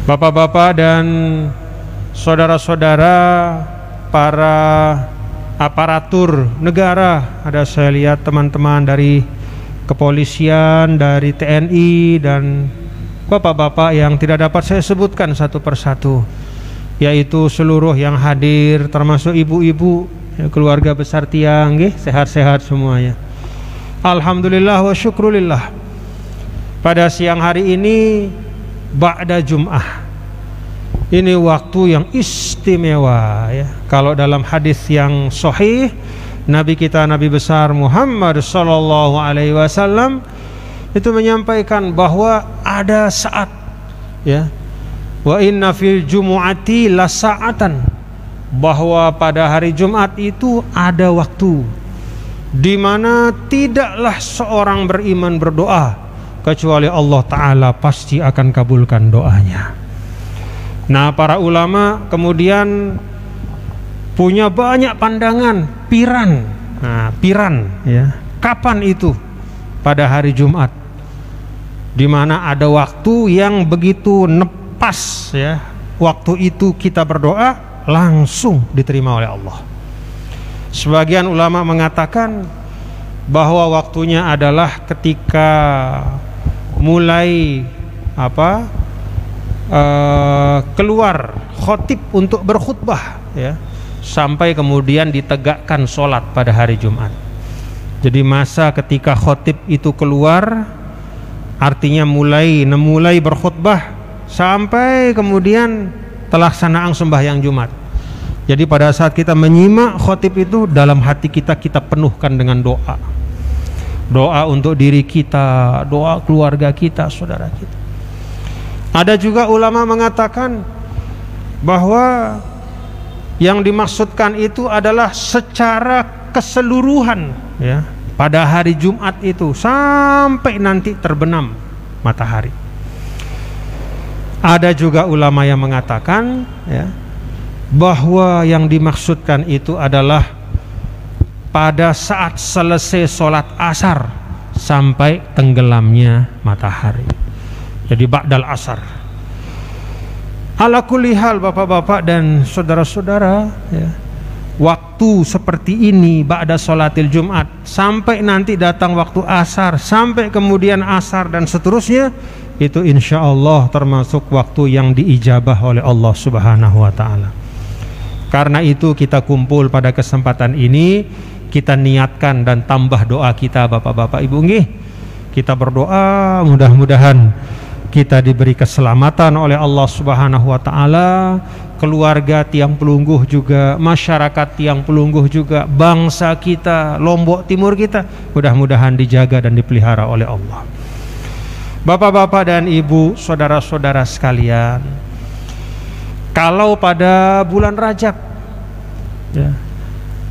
Bapak-bapak dan saudara-saudara para aparatur negara, ada saya lihat teman-teman dari kepolisian, dari TNI, dan bapak-bapak yang tidak dapat saya sebutkan satu persatu, yaitu seluruh yang hadir, termasuk ibu-ibu, keluarga besar tiang, sehat-sehat semuanya. Alhamdulillah wa syukrulillah. Pada siang hari ini ba'da Jum'ah, ini waktu yang istimewa ya. Kalau dalam hadis yang sahih, Nabi kita, Nabi besar Muhammad sallallahu alaihi wasallam itu menyampaikan bahwa ada saat ya, wa inna fil jumu'ati la sa'atan, bahwa pada hari Jumat itu ada waktu di mana tidaklah seorang beriman berdoa kecuali Allah Ta'ala pasti akan kabulkan doanya. Nah, para ulama kemudian punya banyak pandangan piran. Nah, piran ya, kapan itu pada hari Jumat, di mana ada waktu yang begitu nepas ya, waktu itu kita berdoa langsung diterima oleh Allah. Sebagian ulama mengatakan bahwa waktunya adalah ketika mulai keluar khotib untuk berkhutbah ya, sampai kemudian ditegakkan sholat pada hari Jumat. Jadi masa ketika khotib itu keluar, artinya mulai berkhutbah sampai kemudian pelaksanaan sembahyang Jumat. Jadi pada saat kita menyimak khotib itu, dalam hati kita penuhkan dengan doa. Doa untuk diri kita, doa keluarga kita, saudara kita. Ada juga ulama mengatakan bahwa yang dimaksudkan itu adalah secara keseluruhan ya, pada hari Jumat itu sampai nanti terbenam matahari. Ada juga ulama yang mengatakan ya, bahwa yang dimaksudkan itu adalah pada saat selesai sholat asar sampai tenggelamnya matahari. Jadi ba'dal asar. Ala kulli hal, bapak-bapak dan saudara-saudara ya, waktu seperti ini ba'da sholatil Jumat sampai nanti datang waktu asar, sampai kemudian asar dan seterusnya, itu insya Allah termasuk waktu yang diijabah oleh Allah Subhanahu wa ta'ala. Karena itu kita kumpul pada kesempatan ini, kita niatkan dan tambah doa kita, bapak-bapak ibu nggih. Kita berdoa mudah-mudahan kita diberi keselamatan oleh Allah Subhanahu wa ta'ala, keluarga tiang pelungguh juga, masyarakat tiang pelungguh juga, bangsa kita, Lombok Timur kita, mudah-mudahan dijaga dan dipelihara oleh Allah. Bapak-bapak dan ibu, saudara-saudara sekalian, kalau pada bulan Rajab ya,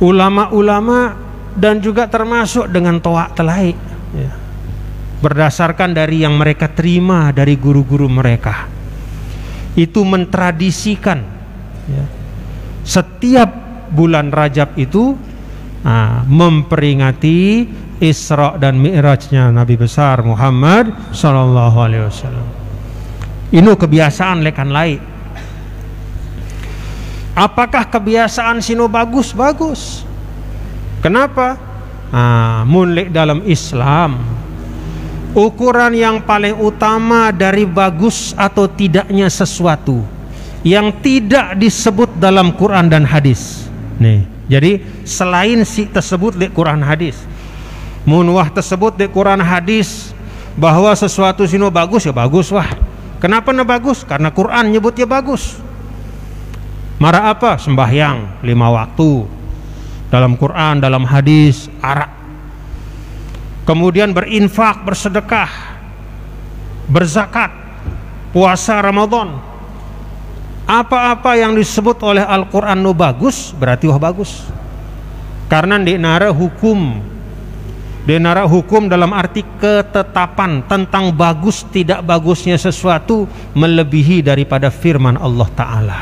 ulama-ulama dan juga termasuk dengan toa telaik ya, berdasarkan dari yang mereka terima dari guru-guru mereka, itu mentradisikan ya, setiap bulan Rajab itu memperingati Isra dan Mi'rajnya Nabi besar Muhammad sallallahu alaihi wasallam. Ini kebiasaan lekan lain. Apakah kebiasaan sino bagus? Bagus. Kenapa? Munlek dalam Islam, ukuran yang paling utama dari bagus atau tidaknya sesuatu yang tidak disebut dalam Quran dan hadis. Nih, jadi selain si tersebut di Quran hadis, munwah tersebut di Quran hadis bahwa sesuatu sino bagus, ya bagus wah. Kenapa na bagus? Karena Quran nyebutnya bagus. Mara apa? Sembahyang 5 waktu dalam Quran, dalam hadis, arak. Kemudian berinfak, bersedekah, berzakat, puasa Ramadan. Apa-apa yang disebut oleh Al-Quran no bagus, berarti wah bagus. Karena di nara hukum dalam arti ketetapan tentang bagus tidak bagusnya sesuatu melebihi daripada firman Allah Ta'ala.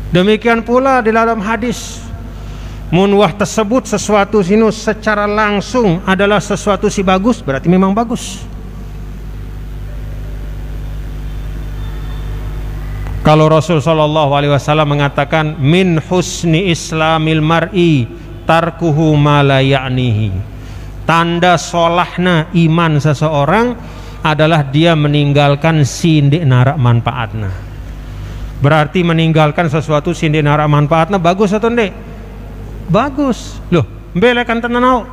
Demikian pula di dalam hadis, munwah tersebut sesuatu sinu secara langsung adalah sesuatu si bagus, berarti memang bagus. Kalau Rasul sallallahu alaihi wasallam mengatakan min husni islamil mar'i tarkuhu ma la ya'nihi. Tanda solahna iman seseorang adalah dia meninggalkan sindik narak manfaatna. Berarti meninggalkan sesuatu sindik narak manfaatna bagus atau ndek? Bagus. Loh, belekan tenanau.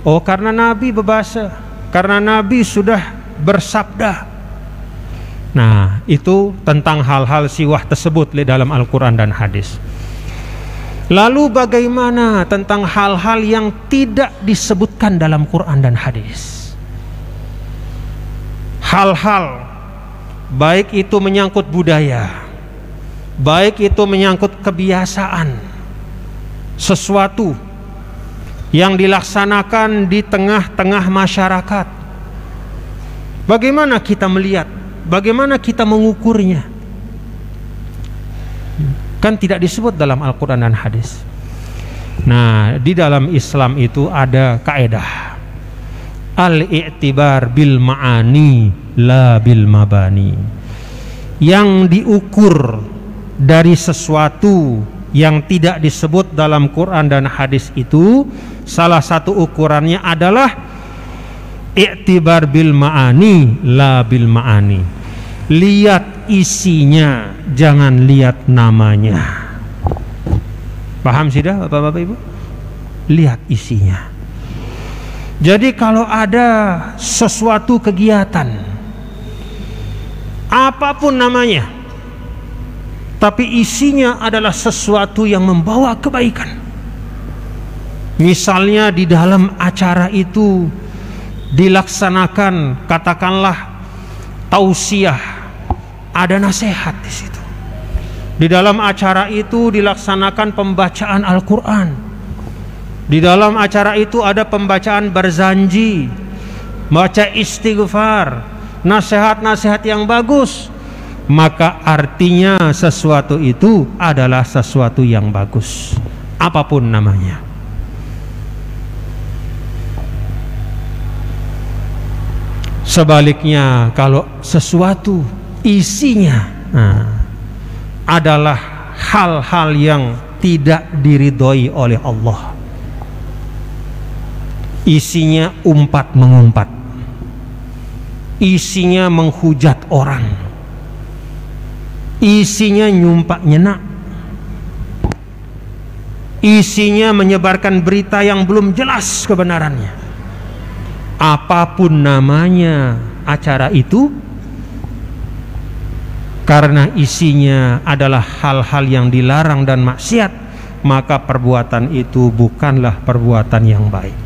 Oh, karena Nabi berbahasa, karena Nabi sudah bersabda. Nah, itu tentang hal-hal siwah tersebut di dalam Al-Quran dan hadis. Lalu bagaimana tentang hal-hal yang tidak disebutkan dalam Quran dan hadis? Hal-hal baik itu menyangkut budaya, baik itu menyangkut kebiasaan, sesuatu yang dilaksanakan di tengah-tengah masyarakat. Bagaimana kita melihat? Bagaimana kita mengukurnya? Kan tidak disebut dalam Al-Quran dan hadis. Nah, di dalam Islam itu ada kaedah al-i'tibar bil ma'ani la bil mabani. Yang diukur dari sesuatu yang tidak disebut dalam Quran dan hadis itu, salah satu ukurannya adalah i'tibar bil ma'ani la bil ma'ani. Lihat isinya, jangan lihat namanya. Paham sudah Bapak-bapak Ibu? Lihat isinya. Jadi kalau ada sesuatu kegiatan apapun namanya, tapi isinya adalah sesuatu yang membawa kebaikan, misalnya di dalam acara itu dilaksanakan katakanlah tausiah, ada nasihat di situ. Di dalam acara itu dilaksanakan pembacaan Al-Quran. Di dalam acara itu ada pembacaan berzanji, baca istighfar, nasihat-nasihat yang bagus. Maka artinya sesuatu itu adalah sesuatu yang bagus, apapun namanya. Sebaliknya, kalau sesuatu isinya adalah hal-hal yang tidak diridhoi oleh Allah, isinya umpat mengumpat, isinya menghujat orang, isinya nyumpak nyenak, isinya menyebarkan berita yang belum jelas kebenarannya, apapun namanya acara itu, karena isinya adalah hal-hal yang dilarang dan maksiat, maka perbuatan itu bukanlah perbuatan yang baik.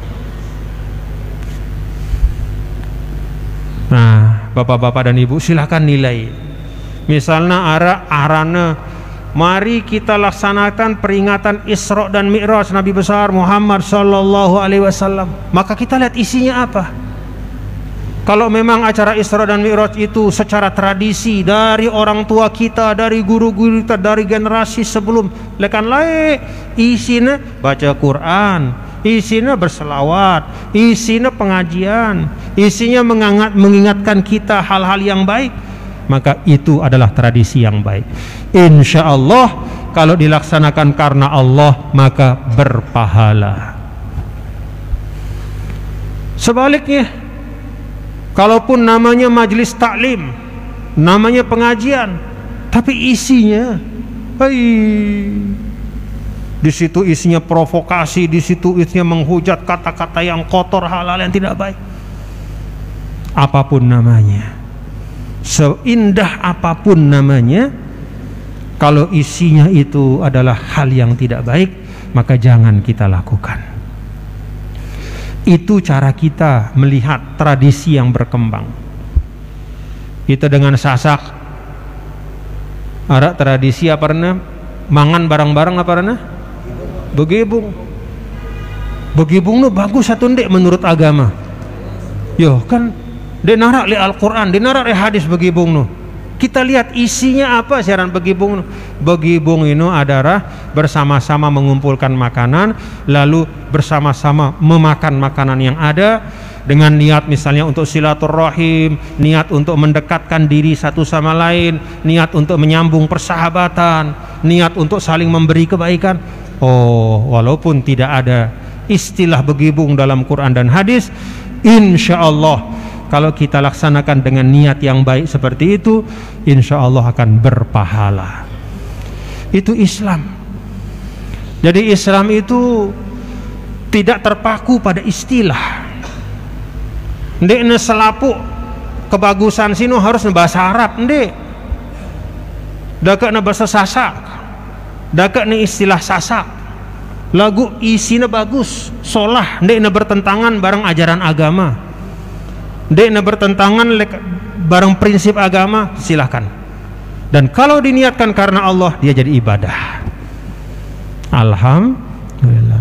Nah, bapak-bapak dan ibu silahkan nilai. Misalnya arana mari kita laksanakan peringatan Isra dan Mi'raj Nabi besar Muhammad sallallahu alaihi wasallam. Maka kita lihat isinya apa. Kalau memang acara Isra dan Mi'raj itu secara tradisi dari orang tua kita, dari guru-guru kita, dari generasi sebelum, lekan lain isinya baca Quran, isinya berselawat, isinya pengajian, isinya mengingatkan kita hal-hal yang baik, maka itu adalah tradisi yang baik. Insya Allah kalau dilaksanakan karena Allah maka berpahala. Sebaliknya, kalaupun namanya majelis taklim, namanya pengajian, tapi isinya, di situ isinya provokasi, di situ isinya menghujat, kata-kata yang kotor, hal-hal yang tidak baik. Apapun namanya, seindah apapun namanya, kalau isinya itu adalah hal yang tidak baik, maka jangan kita lakukan. Itu cara kita melihat tradisi yang berkembang. Itu dengan sasak ada tradisi apa rena? Mangan barang-barang apa rena? Begebung. Begebung nu bagus satu ndek menurut agama. Yo kan dinarak li Al-Quran, dinarak li hadis begebung nu. Kita lihat isinya apa siaran begebung. Begebung ini adalah bersama-sama mengumpulkan makanan, lalu bersama-sama memakan makanan yang ada, dengan niat misalnya untuk silaturahim, niat untuk mendekatkan diri satu sama lain, niat untuk menyambung persahabatan, niat untuk saling memberi kebaikan. Oh, walaupun tidak ada istilah begibung dalam Quran dan hadis, insya Allah kalau kita laksanakan dengan niat yang baik seperti itu, insya Allah akan berpahala. Itu Islam. Jadi Islam itu tidak terpaku pada istilah. Ndek ne selapuk kebagusan sino harus bahasa Arab, ndek. Dakak ne bahasa Sasak, dakak ne istilah Sasak. Lagu isinya bagus, solah, ndek ne bertentangan bareng ajaran agama, ndek ne bertentangan bareng prinsip agama, silahkan. Dan kalau diniatkan karena Allah, dia jadi ibadah. Alhamdulillah.